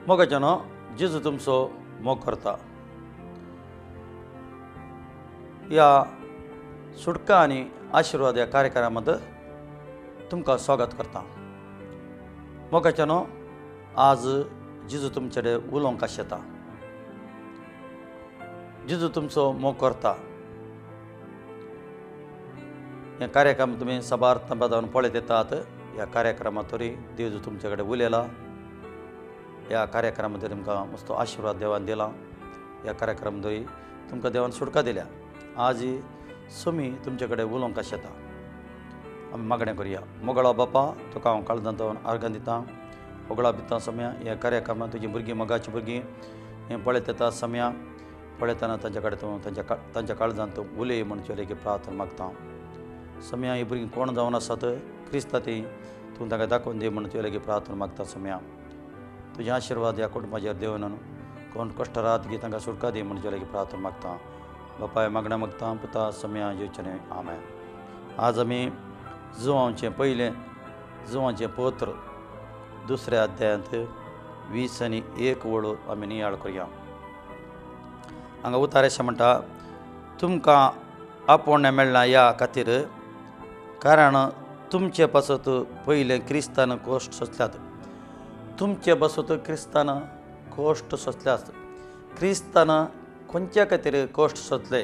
मोगाच्यानो जेजू तुमचो मोग करता. या सुटका आणि आशीर्वाद या कार्यक्रमामध्ये तुमका स्वागत करता. मोगाच्यानो आज जेजू तुमचे उलोवंक येता. जेजू तुमचो मोग करता हे कार्यक्रम तुम्ही सभार्थान पळयत येतात. ह्या कार्यक्रमात तरी देव तुमचे कडेन उलयला. ह्या कार्यक्रमात तुमकां मस्त आशीर्वाद देवान दिला. ह्या कार्यक्रमातरी तुमकां देवान सुटका दिल्या. आज ही सुमी तुमचे कडेन उलोवंक येता. आमी मागणें करया. मोगळा बापा तुका हांव काळजांत अर्घां दितां. मोगळा भिता सम्या ह्या कार्यक्रमात तुजी भुरगीं मोगाची भुरगीं हें पळयत येता. सम्या पळयतना तांचे कडेन तूं तांच्या काळजांत उलय म्हण तुजे प्रार्थना मागता. सम्या ही भुरगीं कोण जावन आसात क्रिस्ता ती तूं तांकां दाखोवन दी म्हण तुजे प्रार्थना मागता. सम्या तुझे आशीर्वाद ह्या कुटुंबाचेर देवन कोण कश्ट रात गी तांकां सुटका दी म्हण तुजे प्रार्थना मागता. बापाय मागण्या मागता पुता सम्या जेवचें आमेन. आज आमी जुवांचें पत्र दुसऱ्या अध्यायांत 20 आनी 1 वळू आमी नियाळ करया. हांगा उतार अशें म्हणटा, तुमकां आपोवणें मेळना ह्या खातीर, कारण तुमचे पासत पयलें क्रिस्तान कोश्ट सोंसल्यात. तुमचे बसत क्रिस्तान कोश्ट सोंसल्यात. क्रिस्तान खंयच्या खातीर कोश्ट सोंसले?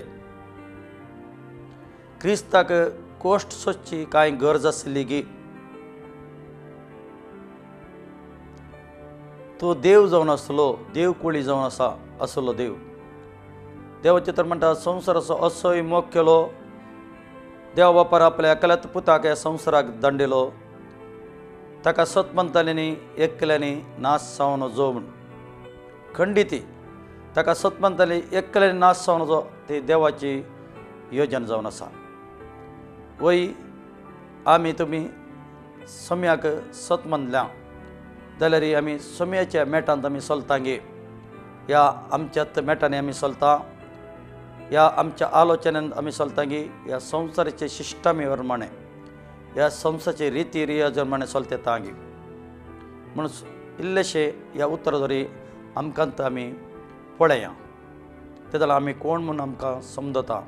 क्रिस्ताक कोश्ट सोंसची कांय गरज आसली गी. तो देव जावन आसलो, देव कुळी जावन आसलो देव. देवाचे तर म्हणटा संवसाराचो असोय मोग केलो. देवा बापार आपल्या एकल्याच पुताक ह्या संवसाराक धाडलो. ताका सतमंताल्यांनी एकल्यानी नाश जावन जो म्हण खंडिती ताका सतमंताली एकल्यानी नाश जावन जो ती देवाची योजना जावन आसा. वय आमी तुमी सम्याक सत मानल्या जाल्यार आमी सम्याच्या मेटांत आमी चलता गे. ह्या आमच्याच मेटांनी आमी चलता. ह्या आमच्या आलोचनांत आमी चलता गे. ह्या संवसाराचे शिश्टामे प्रमाणे ह्या संवसाराचे रिती रिवाज प्रमाणे चलता येता गे. म्हणून इल्लेशे ह्या उतराद्वारे आमकांत आमी पळया. ते जाल्यार आमी कोण म्हूण आमकां समजता.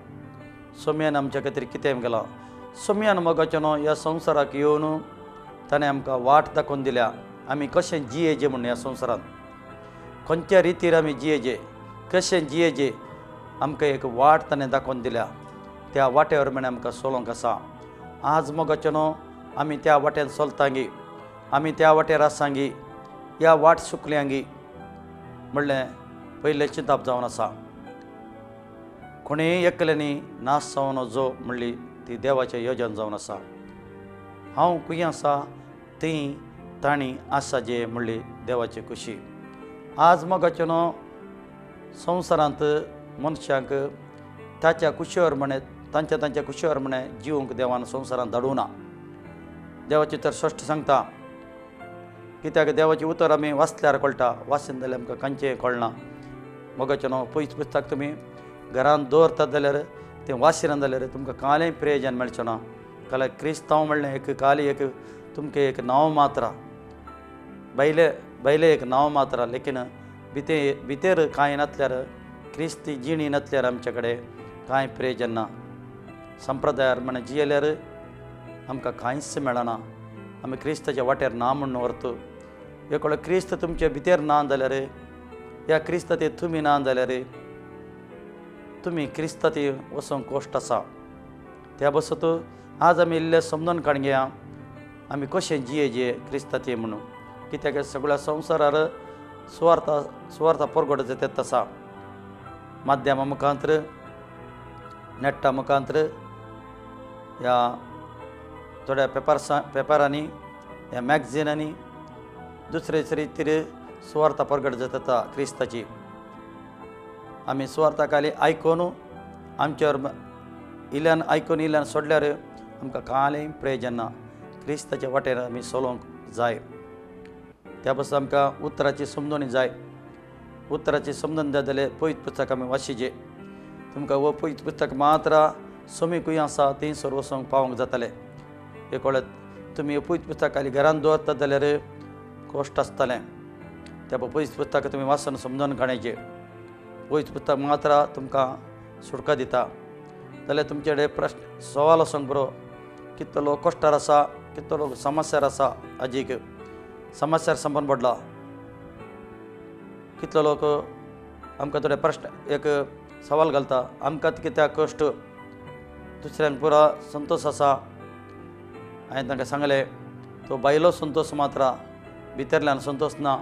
सम्यान आमच्या खातीर कितें केलां. सम्यान मोगाच्यानो ह्या संवसाराक येवन ताणें आमकां वाट दाखोवन दिल्या. आमी कशें जियेचें म्हूण ह्या संवसारांत खंयच्या रितीर आमी जियेचें, कशें जियेचें आमकां एक वाट ताणें दाखोवन दिल्या. त्या वाटे प्रमाणे आमकां चलोवंक आसा. आज मोगाच्यानो आमी त्या वाटेन चलतांगी, आमी त्या वाटेर आसांगी, ह्या वाट सुकल्यांगी म्हणलें पयलें चिंतप जावन आसा. कोणेय एकल्यानी नाश जावन जो म्हणली ती देवाचें योजन जावन आसा. हांव खंय आसा तीं ताणी आसा जे म्हणली देवाची खुशी. आज मोगाच्यानो संवसारांत मनशांक ताच्या खुशये प्रमाणे तांच्या खुशये प्रमाणे जिवंक देवान संवसारांत धाडूना. देवाची तर स्पश्ट सांगता. कित्याक देवाची उतर आमी वाचल्यार कळटा. वाचीन जाल्यार आमकां खंयचें कळना. मोगाच्यानो पयस पुस्तक तुमी घरांत दवरतात जाल्यार तें वाचिनात जाल्यार तुमकां कांयच प्रयोजन मेळचें ना. जाल्यार क्रिस्तांव म्हणलें एक खाली एक तुमकां एक नांव मात्र, बैले एक नांव मात्र. लेकीन भितर कांय नासल्यार क्रिस्ती जिणी नासल्यार आमचे कडेन कांय प्रयोजन ना. संप्रदाया प्रमाणे जियेल्यार आमकां कांयच मेळना. आमी क्रिस्ताच्या वाटेर ना म्हणून व्हरता. एक वेळ क्रिस्त तुमचे भितर ना जाल्यार, ह्या क्रिस्ता ते तुमी ना जाल्यार तुमी क्रिस्ता ती वचोंक कोश्ट आसा. त्या बसत आज आमी इल्लें समजून काडया आमी कशें जियेचें क्रिस्ता ती म्हणून. कित्याक सगळ्या संवसारार सुवार्ता परगट जाता आसा. माध्यमा मुखांतर, नेटा मुखांतर, ह्या थोड्या पेपरांनी, ह्या मॅगझिनांनी दुसरे रितीर सुवार्ता परगट जाता क्रिस्ताची. आमी सुवार्ता खाली आयकून आमचेर इल्ल्यान सोडल्यार आमकां कांय प्रयोजन ना. क्रिस्ताच्या वाटेर आमी चलोवंक जाय. त्या पासून आमकां उतराची समजणी जाय. उतराची समजून जाय जाल्यार पयत पुस्तक आमी वाचिचें. तुमकां हो पयत पुस्तक मात्र समी खंय आसा थंयसर वचोंक पावोंक जातालें. एक वेळ तुमी पयत पुस्तक खाली घरांत दवरतात जाल्यार कोश्ट आसतलें. त्या पवित्र पुस्तक तुम्ही वाचून समजून काढायचे. पवित्र पुस्तक मात्र तुमकां सुटका दिता. जाल्यार तुमचे कडेन प्रश्न सवाल आसूंक बरो, कितलो लोक कश्टार आसा, कितलो लोक समस्यार आसा, आजीक समस्यार संपून पडला. कितलो लोक आमकां थोडे प्रश्न एक सवाल घालता, आमकां कित्याक कश्ट, दुसऱ्यांक पुरा संतोष आसा. हांवें तांकां सांगलें तो भायलो संतोष मात्र भितरल्यान संतोष ना.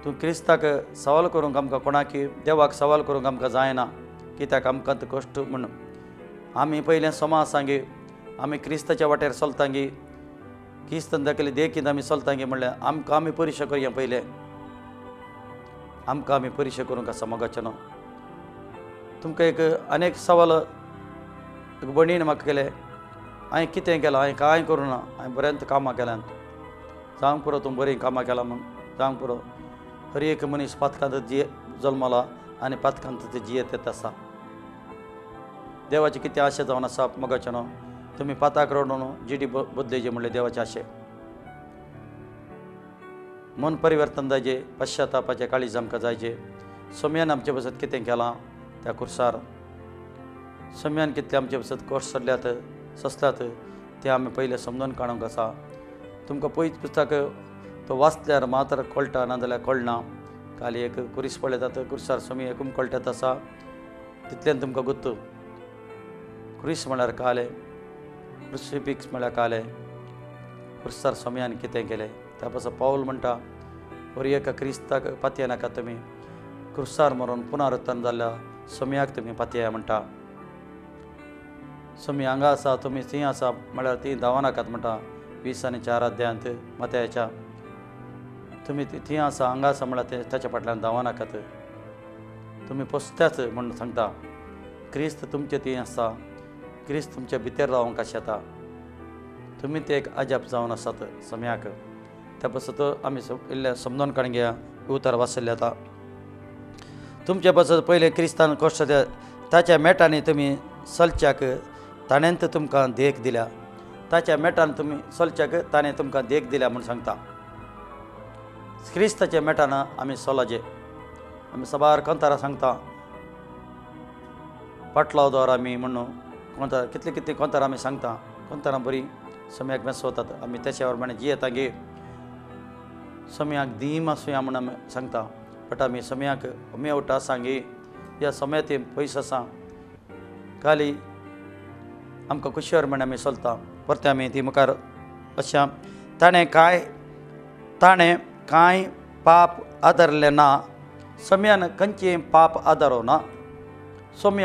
तूं क्रिस्ताक सवाल करूंक आमकां कोणाकी देवाक सवाल करूंक आमकां जायना, कित्याक आमकां कश्ट म्हूण आमी पयलें समाज सांगी, आमी क्रिस्ताच्या वाटेर चलतांगी, क्रिस्तान दाखयली देखीत आमी चलतांगी म्हणल्यार आमी परिक्षा करया. पयलें आमी परिक्षा करूंक आसा मोगाचें. तुमकां एक अनेक सवाल एक भणीन म्हाका केले, हांवें कितें केलां, हांवें कांय करूं ना, हांवें बरेंच कामां केल्यात. जावंक पुरो तूं बरीं कामां केलां म्हूण, जावंक पुरो. हर एक मनीस पातकांत जल्मला आनी पातकांत जियेत येत आसा. देवाची कितें आशे जावन आसा मोगाचें न्हू. तुमी पाताक रडून जिडी बदलेची म्हणले देवाचे आशे. मन परिवर्तन जायचे, पश्चातापाचे काळीज आमकां जायचे. सोम्यान आमचे बसत कितें केलां त्या कुर्सार, सोम्यान कितले आमचे बसत कोर्स सडल्यात ससल्यात ते आमी पयलें समजून काडूंक आसा. तुमकां पयलीं पुस्तक तो वाचल्यार मात्र कळटा, नाजाल्यार कळना. खाली एक कुरीस पळयतात कुर्सार सोमी एकूम कळटात आसा, तितल्यान तुमकां गुर्तू. कुरीस म्हळ्यार काले, क्रुसिफिक्स म्हळ्यार काले, कुर्सार सोम्यान कितें केलें. त्या पासून पावल म्हणटा और एका क्रिस्ताक पातये नाका तुमी, क्रुसार मरून पुनरुत्थान जाल्ल्या सोम्याक तुमी पातया म्हणटा. सोमी हांगा आसा, तुमी थंय आसा म्हळ्यार ती धांव नाकात म्हणटा 20 आनी 4 अध्यायांत मत्याच्या. तुमी थंय आसा हांगा आसा म्हळ्यार ताच्या फाटल्यान धांव नाकात, तुमी पोसत्याच म्हूण सांगता. क्रिस्त तुमचे थंय आसा, क्रिस्त तुमच्या भितर रावंक शेता. तुमी ते एक अजाप जावन आसात सोम्याक. त्या पासत आमी इल्ले समजून काडून घेया. उतर वाचले आतां. तुमचे पासत पयले क्रिस्तान कश्ट ताच्या मेटांनी तुमी चलच्याक ताणें तुमकां देख दिल्या. ताच्या मेटान तुमी चलच्याक ताणें तुमकां देख दिल्या म्हूण सांगता. क्रिस्ताच्या मेटान आमी चलाजे. आमी सबार कंतारा सांगता पाटलाव दवर आमी म्हणून कोंतार कितले कितले कोंतार आमी सांगता. कोंतारां बरी सोम्याक मेसवतात. आमी तेच्या प्रमाणे जियेता गे. सोम्याक धीम आसूया म्हूण आमी सांगता. बट आमी सोम्याक मेवटा आसा गे. ह्या सोम्यात पयस आसा खाली आमकां खुशयार म्हण आमी चलता. परते आमी ती मुखार अशा ताणें कांय पाप आदरलें ना. सोम्यान खंयचें पाप आदारो ना. सोमी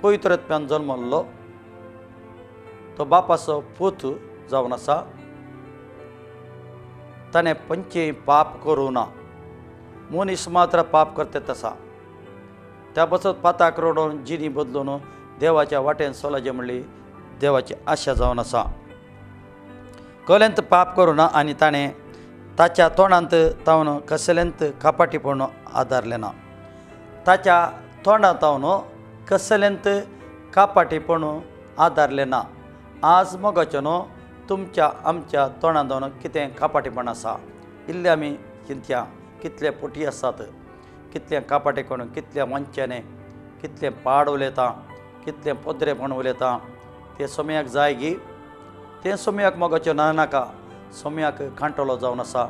पवित्रत्व्यान जल्मल्लो. तो बापाचो पूत जावन आसा. ताणें खंयचें पाप करूं ना. मनीस मात्र पाप करतात आसा. त्या पासत पाताक रडोवन जिणी बदलून देवाच्या वाटेन चलाचें म्हणली देवाची आशा जावन आसा. कोलेंत पाप करूं ना आनी ताणें ताच्या तोंडांत तावन कसलेंत कापाटीपण आदारलें ना. ताच्या तोंडांत तावन कसलेंत कापाटीपण आदारलें ना. आज मोगाचें न्हू तुमच्या आमच्या तोंडांत तावन कितें कापाटीपण आसा. इल्ले आमी चिंतया कितले पोटी आसात, कितलें कापाटेपण, कितलें वंचने, कितलें पाड उलयता, कितलें पोद्रेपण उलयता. तें सोम्याक जाय गी. तें सोम्याक मोगाचें ना नाका. सोम्याक कांटलो जावन आसा.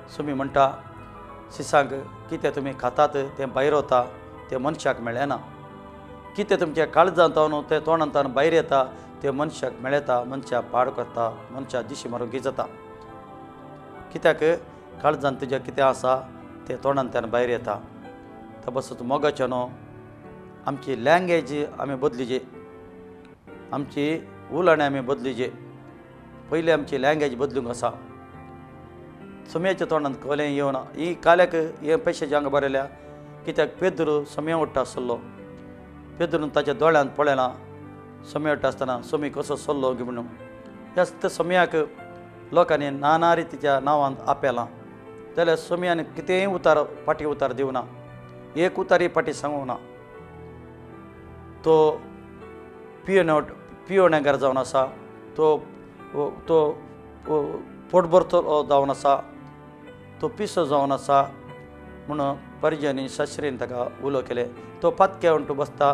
सोमी म्हणटा सिसांक कितें तुमी खातात तें भायर वता तें मनशाक मेळना. कितें तुमच्या काळजांत तावन तें तोंडांत भायर येता तें मनशाक मेळटा. मनशा पाड करता, मनशा दिशी मारूंक जाता. कित्याक काळजांत तुज्या कितें आसा तें तोंडांतल्यान भायर येता. तो पासत मोगाचें न्हू आमची लँग्वेज आमी बदलिजे, आमची उलवणी आमी बदलिजे. पयलीं आमची लँग्वेज बदलूंक आसा. सोम्याच्या तोंडांत कोलें येवना. ही काल्याक हे पयशांची हांगा बरयल्या कित्याक पेद्रू सोम्या ओडटा आसलो. पेद्रून ताच्या दोळ्यांत पळयलां सोम्या ओडटा आसतना सोमी कसो चल्लो गी म्हणून. ह्या सोम्याक लोकांनी नाना रितीच्या नांवान आपयलां. जाल्यार सोम्यान कितेंय उतार फाटी उतार दिवना. एक उतारी फाटी सांगूंक ना. तो पियोनेगार जावन आसा. तो तो पोटभरतो जावन आसा, तो पिसो जावन आसा म्हणून परिजनी शास्त्रीन ताका उलो केले. तो पत्के म्हणटू बसता,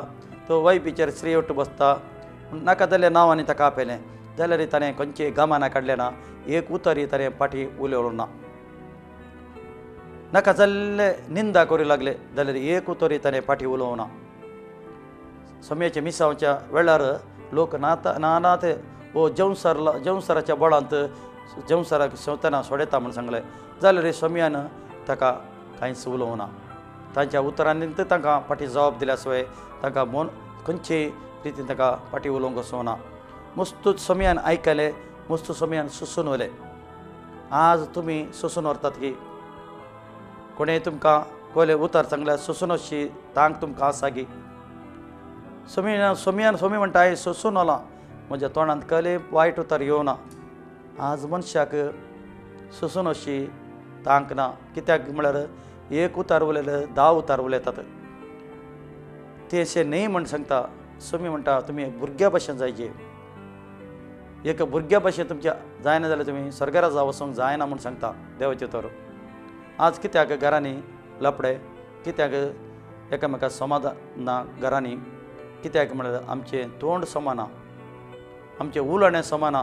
तो वैपीचेर स्त्री म्हणटू बसता. नाका जाल्ल्या नांवांनी ताका आपयलें जाल्यार ताणें खंयचें गमाना काडलें ना, एक उतरी ताणें फाटी उलयलो ना. नाका जाल्ले निंदा करूं लागले जाल्यार एक उतरी ताणें फाटी उलोवं ना. समयाच्या मिसांच्या वेळार लोक नाना ते जंवसराच्या बळांत जंवसराक शेवतना सोडयता म्हूण सांगलें जाल्यार समयान ताका कांयच उलोवं ना. तांच्या उतरांनी तांकां फाटी जबाब दिल्या शिवाय तांकां मन खंयचेय रितीन ताका फाटी उलोवंक वचों ना. मस्तूच समयान आयकलें, मस्तू समयान सुसून वले. आज तुमी सुसून व्हरतात की कोणें तुमकां कोले उतर सांगल्यार सुसून अशी तांक तुमकां आसा की. समयान म्हणटा हांवें सोसून वलां, म्हज्या तोंडांत कसलें वायट उतर येवना. आज मनशाक सोसून अशी तांक ना. कित्याक म्हळ्यार एक उतार उलयले 10 उतार उलयतात. ते अशें न्ही म्हण सांगता. समी म्हणटा तुमी भुरग्या भशेन जायचे. एक भुरग्या भशेन तुमच्या जायना जाल्यार तुमी स्वर्गराजा वचूंक जायना म्हूण सांगता देवाचे तर. आज कित्याक घरांनी लपडे, कित्याक एकामेका समाधान ना घरांनी, कित्याक म्हळ्यार आमचें तोंड समाना, आमचें उलणें समाना.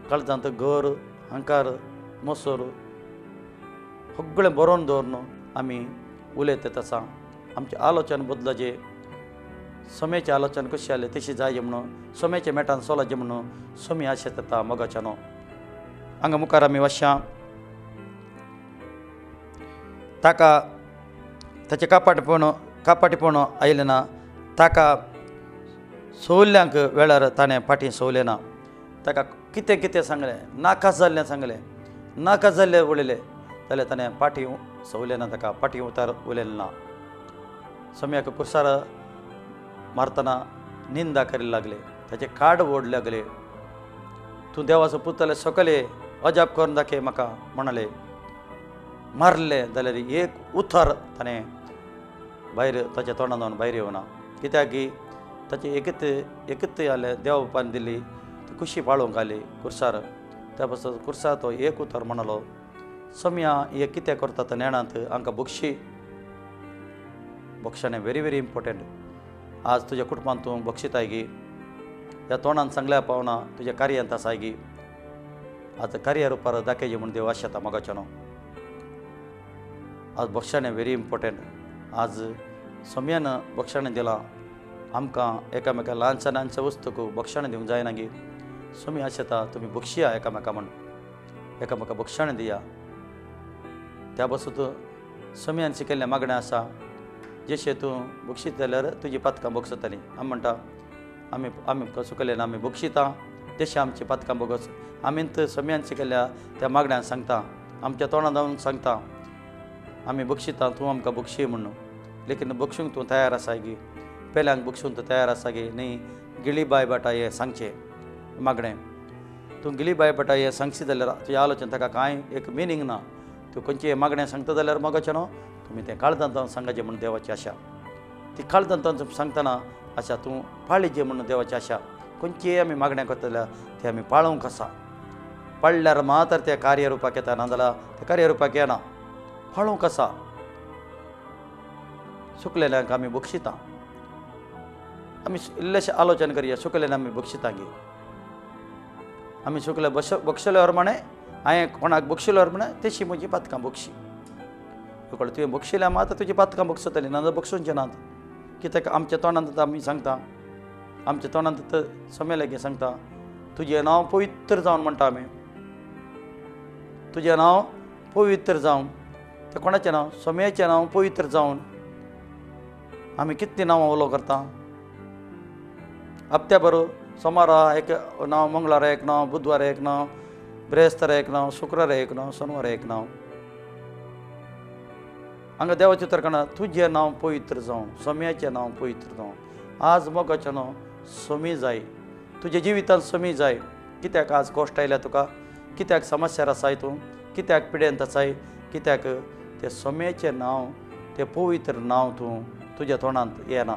काळजांत घर, अहंकार, मोसोर सगळें बरोवन दवरून आमी उलयतात आसा. आमचें आलोचन बदलाचें, समयाचें आलोचन कशें जालें तशी जाय म्हणून, समयाच्या मेटान सोलाचें म्हणून समी आशेत येता मोगाच्यानो. हांगा मुखार आमी वाचया ताका ताचें कापाटीपण आयलें ना. ताका सवल्ल्यांक वेळार ताणें फाटीं सवलें ना. ताका कितें कितें सांगलें, नाकाच जाल्लें सांगलें, नाका जाल्लें उलयलें जाल्यार ताणें फाटीं सवलें ना. ताका फाटीं उतार उलयलें ना. समयाक कुर्सार मारतना निंदा करूंक लागले, ताचे काड ओड लागले. तूं देवाचो पूत जाल्यार सकले अजाप करून दाखय म्हाका म्हणले. मारले जाल्यार एक उतर ताणें भायर ताच्या तोंडान भायर येवना. कित्याक की ताची एकच जालें देवा बापान दिल्ली ती खुशी पाळोवंक आली कुर्सार. त्या पासून कुर्सार तो एक उतर म्हणलो. समया हे कितें करता नेणांत आमकां बक्षणें व्हेरी व्हेरी इम्पॉर्टंट. आज तुज्या कुटुंबांत तूं बक्षिताय गी, ह्या तोंडान सांगल्या पावना तुज्या कार्यांत आसाय गी. आज कार्या रुपार दाखयचें म्हूण देव आशेता मोगाच्यानो. आज बक्षणें व्हेरी इम्पॉर्टंट. आज समयान बक्षणें दिलां आमकां एकामेका ल्हानशा ल्हानशा वस्तूक बक्षणें दिवंक जायना गी. समी आशेता तुमी बक्षिया एकामेका म्हण, एकामेका बक्षणें दिया. त्या पासून समयान शिकयल्लें मागणें आसा जशें तूं बक्षीत जाल्यार तुजी पातकां बक्षतलीं. आमी म्हणटा आमी सुकयलें ना आमी बक्षिता जशें आमची पातकां बगस. आमींत समयान शिकयल्या त्या मागण्यान सांगता, आमच्या तोंडां जावन सांगता आमी बक्षिता तूं आमकां बक्षी म्हणून. लेकीन बक्षूंक तूं तयार आसा गी, पेल्यांक बक्षूंक तूं तयार आसा गी न्ही. गिळी बाय बाटा हें सांगचें मागणें. तूं गिली बाय बाटा हें सांगशी जाल्यार तुजें आलोचन ताका कांय एक मिनींग ना. तूं खंयचें मागणें सांगता जाल्यार मोगाच्यानो तुमी तें काळजांत सांगचें म्हणून देवाची आशा. ती काळजांत सांगतना आशा तूं पाळीचें म्हणून देवाची आशा. खंयचेय आमी मागणें करता जाल्यार तें आमी पाळोवंक आसा. पाळल्यार मात्र तें कार्यरुपाक येता, नाजाल्यार तें कार्यरुपाक येना. पाळोवंक आसा. सुकलेल्यांक आमी बक्षिता. आमी इल्लेशें आलोचन करया, सुकलेल्यांक आमी बक्षिता गे. आमी सुकले बक्षले प्रमाणे हांवें कोणाक बक्षिलो प्रमाणे तशी म्हजी पातकां बक्षी. कळ्ळें, तुवें बक्षिल्या मात तुजी पातकां बक्षतलीं, नाजाल्यार बक्षूंचें नात. कित्याक आमच्या तोंडांत आमी सांगता, आमच्या तोंडांत समय लागी सांगता तुजें नांव पवित्र जावन म्हणटा आमी. तुजें नांव पवित्र जावन, तें कोणाचें नांव? समयाचें नांव पवित्र जावन. आमी कितलीं नांवां उलो करता. हप्त्या भर सोमारा एक नांव, मंगळारा एक नांव, बुधवारा एक नांव, ब्रेस्तारा एक नांव, शुक्रारा एक नांव, शनिवारा एक नांव. हांगा देवाचें उतर कळना तुजें नांव पवित्र जावन, समयाचें नांव पवित्र जावन. आज मोगाचें नांव समी जाय, तुज्या जिवितांत समी जाय. कित्याक आज कश्ट आयल्या तुका, कित्याक समस्यार आसाय तूं, कित्याक पिडेंत आसाय, कित्याक तें समयाचें नांव, तें पवित्र नांव तूं तुज्या तोंडांत येना.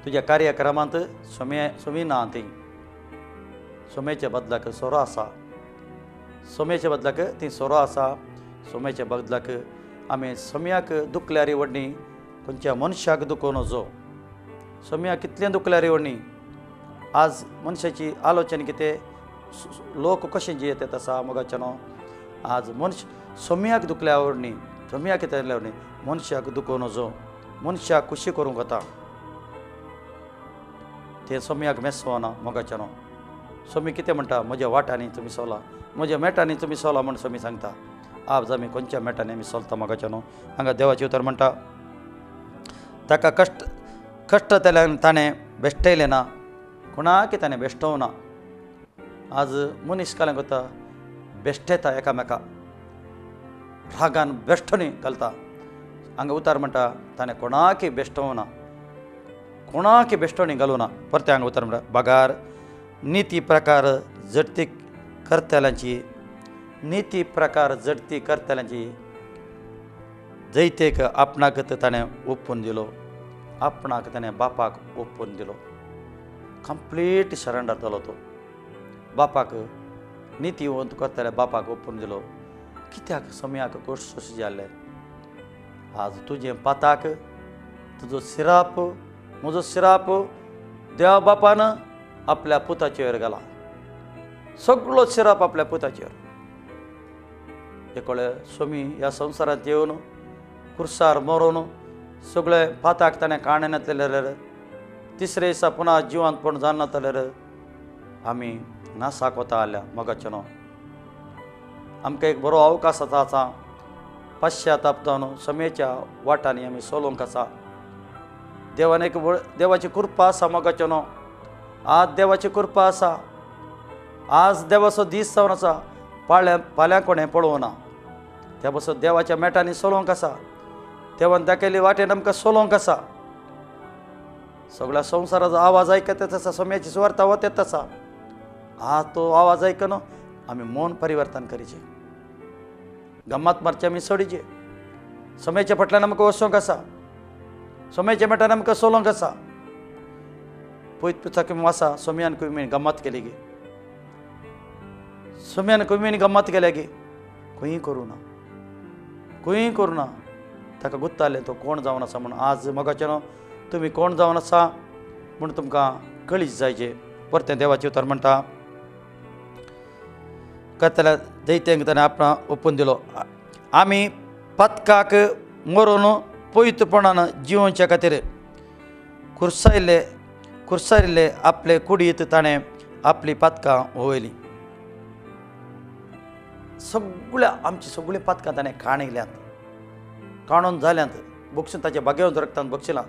तुज्या कार्यक्रमांत समी ना ती. सोमेच्या बदलाक सोरो आसा, सोमेच्या बदलाक ती सोरो आसा. सोमेच्या बदलाक आमी सोम्याक दुखल्यार व्हडणी खंयच्या मनशाक दुखोवन वचो. सोम्याक कितलें दुखल्यार व्हडणी. आज मनशाची आलोचना कितें, लोक कशें जियेतात आसा मोगाच्या न्हू. आज मनश सोम्याक दुखल्या व्हडणी, सोम्याक कितें जाल्या व्हडणी, मनशाक दुखोवन वचो, मनशाक खुशी करूंक वता. तें सोम्याक मेसवना मोगाच्या न्हू. सोमी कितें म्हणटा, म्हज्या वाटांनी तुमी सोला, म्हज्या मेटांनी तुमी सोला म्हण सोमी सांगता. आज आमी खंयच्या मेटांनी आमी सोलता मोगाच्या न्हू. हांगा देवाचें उतर म्हणटा, ताका कश्ट केल्यान ताणें बेश्टयलें ना, कोणाकय ताणें बेश्टोवना. आज मनीस कालें करता, बेश्टयता एकामेका, रागान बेश्टोनी घालता. हांगा उतार म्हणटा, ताणें कोणाकय बेश्टोवना, कोणाकय बेश्टोनी घालूना. परते हांगा उतार म्हणटा, बागार नीती प्रकार जडती करतल्यांची, नीती प्रकार जडती करतल्यांची जैतेक आपणाक ताणें ओपून दिलो, आपणाक ताणें बापाक ओपून दिलो. कंप्लीट सरेंडर जालो तो बापाक. नीतीवंत करतल्या बापाक ओपून दिलो. कित्याक सोम्याक गोश्ट अशें जाल्लें. आज तुजें पाताक तुजो सिराप, म्हजो सिराप देवा बापान आपल्या पुताचेर घाला. सगळो सिराप आपल्या पुताचेर. एकोळे सोमी ह्या संवसारांत येवन कुर्सार मरून सगळे पाताक ताणें काणें घातलेले, तिसरे दिसा पुना जिवंतपण जावन जाल्यार आमी नासाक वता आल्या मोगाचें न्हू. आमकां एक बरो अवकाश आसा, पाश्चाताप जावन सोमेच्या वाटांनी आमी सोलोवंक आसा. देवान एक देवाची कृपा आसा मोगाचें न्हू. आज देवाची कृपा आसा. आज देवाचो दीस जावन आसा, फाल्यां कोणें पळोवना. त्या बसून देवाच्या मेटांनी सोलोवंक आसा. देवान दाखयली वाटेन आमकां सोलोवंक आसा. सगळ्या संवसाराचो आवाज आयकत आसा, सोम्याची सुवार्ता वतत आसा. आज तो आवाज आयकून आमी मन परिवर्तन करीचें, गम्मत मारचें आमी सोडीचें. सोम्याच्या फाटल्यान आमकां वचूंक आसा, सोम्याच्या मेटान आमकां सोलोवंक आसा. पयत पुस्तक वाचा, सोम्यान कुयमीन गम्मत केली गे, सोम्यान कुयमीन गम्मत केल्या गे. खंयी करूं ना, खंयी करूं ना. ताका गुत्तालें तो कोण जावन आसा म्हूण. आज मोगाचें न्हू, तुमी कोण जावन आसा म्हूण तुमकां कळीच जायचें. परतें देवाचें उतर म्हणटा, करतल्या दैत्यांक ताणें आपणा ओपून दिलो. आमी पातकाक मरून पवित्रपणान जिवोवचे खातीर खुर्सारिल्ले आपले कुडींत ताणें आपली पातकां वळयलीं. सगळ्या आमची सगळीं पातकां ताणें काणयल्यांत, काणून जाल्यांत, बक्षून ताच्या बागेवंत रक्तान बक्षिलां.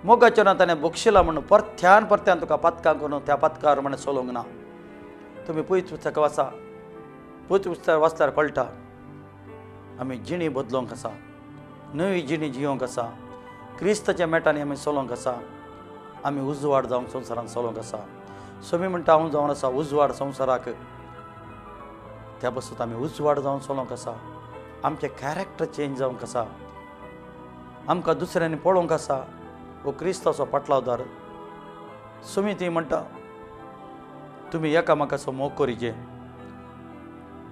मोगाचें ताणें बक्षिलां म्हणून परत्यान तुका पातकां करून त्या पातकार म्हण सोलोवंक ना. तुमी पवित्र पुस्तक वाचा, पवित्र पुस्तक वाचल्यार कळटा आमी जिणी बदलोवंक आसा, नवी जिणी जियोंक आसा, क्रिस्ताच्या मेटांनी आमी सोलोवंक आसा. आमी उजवाड जावंक संवसारांत सोलोवंक आसा. सोमी म्हणटा हांव जावन आसा उजवाड संवसाराक. त्या बसून आमी उजवाड जावन सोलोवंक आसा. आमचें कॅरेक्टर चेंज जावंक आसा. आमकां दुसऱ्यांनी पळोवंक आसा हो क्रिस्ताचो पाटलावदार. सोमी ती म्हणटा तुमी एकामेकाचो मोग करीचे.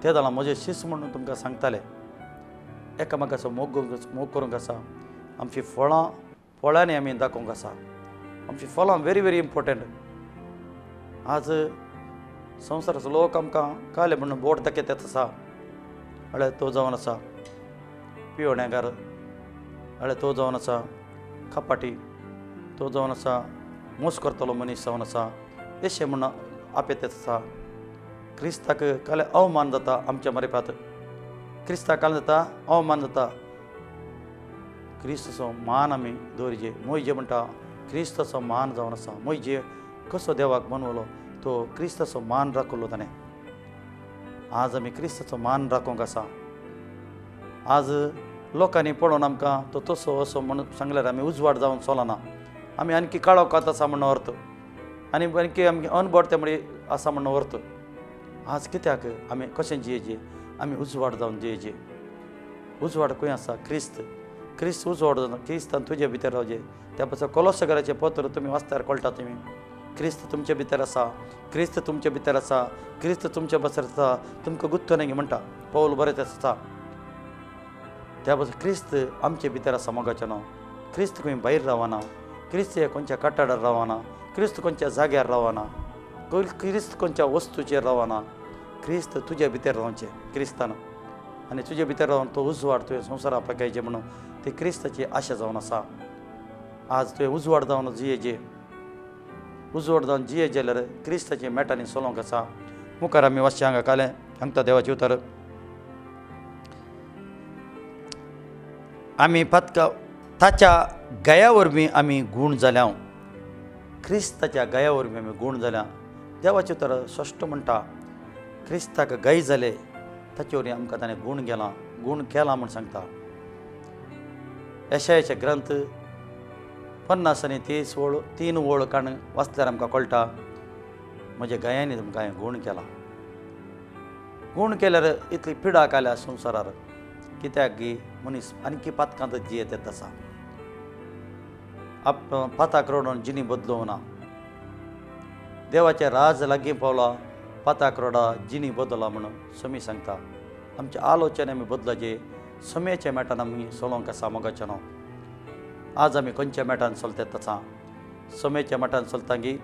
ते जाल्यार म्हजें शिस म्हणून तुमकां सांगतालें. एकामेकाचो मोग करूंक आसा. आमची फळांनी आमी दाखोवंक आसा. आमची फळां व्हेरी इम्पॉर्टंट. आज संवसाराचो लोक आमकां काले म्हणून बोट दाखयतात आसा. अळे तो जावन आसा पिवण्यागार, अळे तो जावन आसा खपाटी, तो जावन आसा मोस करतलो मनीस जावन आसा, अशें म्हणून आपयतात आसा. क्रिस्ताक काले अवमान जाता आमच्या मरेपात. क्रिस्ताक काल जाता अवमान जाता. क्रिस्ताचो मान आमी दवरचे. मोयजे म्हणटा क्रिस्ताचो मान जावन आसा. मोयजे कसो देवाक मनवलो, तो क्रिस्ताचो मान राखलो ताणें. आज आमी क्रिस्ताचो मान राखूंक आसा. आज लोकांनी पळोवन आमकां तो तसो असो म्हणून सांगल्यार आमी उजवाड जावन चलना. आमी आणखी काळोखांत आसा म्हणून अर्थ, आनी आणखी आमगे अनबडते म्हणून आसा म्हणून अर्थ. आज कित्याक आमी कशें जियेचें? आमी उजवाड जावन जियेचें. उजवाड खंय आसा? क्रिस्त उजवाड जावन क्रिस्तान तुजे भितर रावचे. त्या पासून कोलोसागराचें पत्र तुमी वाचल्यार कळटा. तुमी क्रिस्त तुमचे भितर आसा, क्रिस्त तुमचे भितर आसा, क्रिस्त तुमचे भितर आसा, तुमकां गुत्तो नाही म्हणटा पौल बरें आसा. त्या बद्दल क्रिस्त आमचे भितर आसा मोगाचें नांव. क्रिस्त खंय भायर रावना, क्रिस्त हे खंयच्या कट्टाडार रावना, क्रिस्त खंयच्या जाग्यार रावना, क्रिस्त खंयच्या वस्तूचेर रावना. क्रिस्त तुजे भितर रावचें क्रिस्तान, आनी तुजे भितर रावन तो उजवाड तुवें संवसारा पळयचे म्हणून ती क्रिस्ताची आशा जावन आसा. आज तुवें उजवाड जावन जियेचे, उजवाड जावन जिये जाल्यार क्रिस्ताची मेटांनी चलोवंक आसा. मुखार आमी वाचचें हांगा कालें सांगता देवाचें उतर. आमी ताच्या गया वरवीं आमी गूण जाल्या. क्रिस्ताच्या गया वरवीं आमी गूण जाल्या. देवाचें उतर स्पश्ट म्हणटा क्रिस्ताक गय जाले ताचे वरवीं आमकां ताणें गूण केला म्हूण सांगता. यशायाचे ग्रंथ 50 आनी 3 वळ काण वाचल्यार आमकां कळटा म्हज्या गयांनी तुमकां हांवें गूण केला. गूण केल्यार इतली पिडाक आयल्या संवसारार, कित्याक की मनीस आनकी पातकांत जियेत येत आसा. पाताक रोडून जिणी बदलूंक ना. देवाचें राज लागीं पावला, पाताक रोडा जिणी बदला म्हणून समी सांगता. आमचे आलोचने आमी बदलाचे, समेच्या मेटान आमी चलोवंक आसा मोगाचें नांव. आज आमी खंयच्या मेटान चलतात आसा, समेच्या मेटान चलता की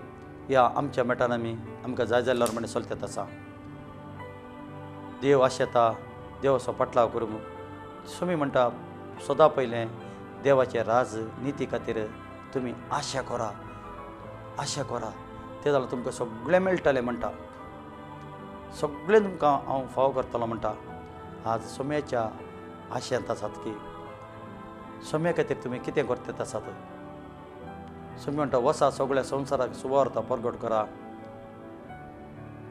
या आमच्या मेटान आमी आमकां जाय जाल्यार म्हणे चलतात आसा. देव आशेता, देव असो पटलाव करूं. समी म्हणटा सदां पयलें देवाचें राज निती खातीर तुमी आशा करा, आशा करा, तें जाल्यार तुमकां सगळें मेळटलें म्हणटा. सगळें तुमकां हांव फाव करतलो म्हणटा. आज समेच्या आशेंत आसात की समे खातीर तुमी कितें करतात आसात. समी म्हणटा वसा सगळ्या संवसाराक सुवार्ता परगट करा.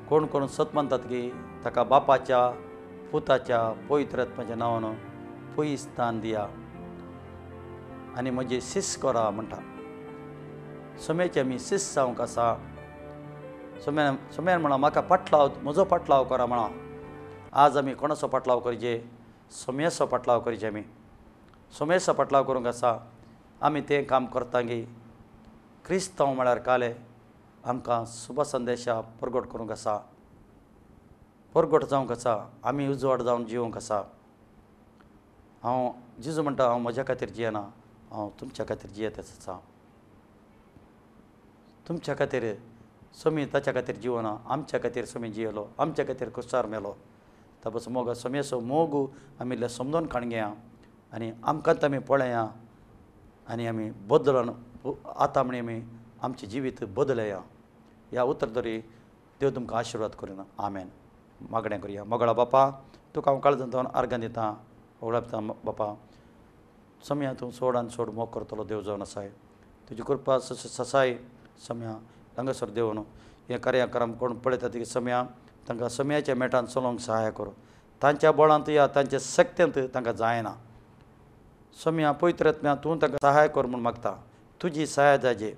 कोण कोण सत म्हणटात की ताका बापाच्या, पुताच्या, पवित्र आत्म्याच्या नांवान पयस स्थान दिया आनी म्हजे शिस करा म्हणटा. समेचे आमी शिस जावंक आसा. समेन म्हणा म्हाका पाटलाव, म्हजो पाटलाव करा म्हणा. आज आमी कोणाचो पाटलाव करचे? समेचो पाटलाव करचे. आमी समेचो पाटलाव करूंक आसा. आमी तें काम करता की क्रिस्तांव म्हळ्यार काले आमकां शुभ संदेशा परगट करूंक आसा, परगट जावंक आसा. आमी उजवाड जावन जिवंक आसा. हांव जेजू म्हणटा हांव म्हज्या खातीर जियेना, हांव तुमच्या खातीर जियेत आसा. तुमच्या खातीर समी ताच्या खातीर जिवना, आमच्या खातीर समी जियेलो, आमच्या खातीर कुसार मेलो. तापस मोग समेचो मोग आमी इल्लें समजून काणगेया आनी आमकांत आमी पळया आनी आमी बदलून आतां म्हणी आमी आमचें जिवीत बदलया. ह्या उतरदरी देव तुमकां आशिर्वाद करूं. आमेन. मागणें करुया. मोगळा बापा, तुका हांव काळजांत जावन आर्गां दितां. ओगळा बापा, सम्या तूं सोड आनी सोड मोग करतलो देव जावन आसाय. तुजी कृपा ससाय सम्या हांगासर देव न्हू. हें कार्याक्रम कोण पळयतात की सम्या तांकां सम्याच्या मेटान चलोवंक सहाय कर. तांच्या बळांत या तांच्या शक्तींत तांकां जायना. सम्या पवित्र आत्म्या तूं तांकां सहाय कर म्हूण मागता. तुजी सहाय जायचे.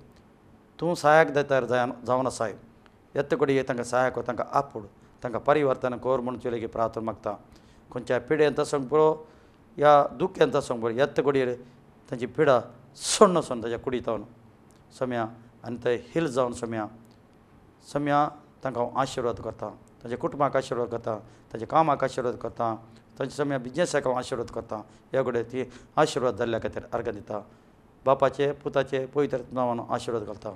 तूं सहायक दातार जावन आसाय. येत्त कडी तांकां सहाय कर, तांकां आपूड, तांकां परिवर्तन कर म्हूण तुजे लेगीत प्रार्थना मागता. खंयच्या पिड्यांत आसूंक पुरो या दुख्यांत आसूंक पुरो, येत्त कडयेर तांची पिडा सोडून वचून ताच्या कुडींत सम्या आनी थंय हील जावन सम्या तांकां हांव आशिर्वाद करता. ताच्या कुटुंबाक आशिर्वाद करता, ताच्या कामाक आशिर्वाद करता, ताच्या सम्या बिजनेसाक हांव आशिर्वाद करता. ह्या कडेन ती आशिर्वाद जाल्ल्या खातीर अर्घ दिता. बापाचे, पुताचे पवित्र नांवान आशिर्वाद घालता.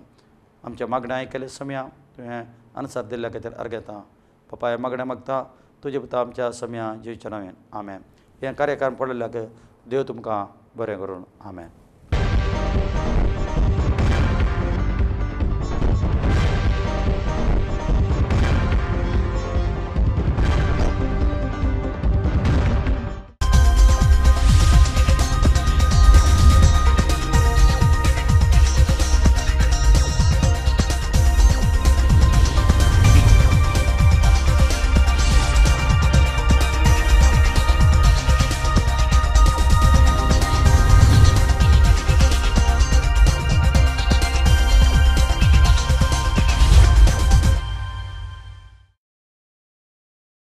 आमच्या मागणें आयकले सम्या तुवें आन्सर दिल्ल्या खातीर अर्घ येता. बापा हें मागणें मागता तुजे पुता आमच्या सम्या जिवीच्या नांवेन. आमेन. हें कार्यक्रम पळयल्याक देव तुमकां बरें करूं. आमेन.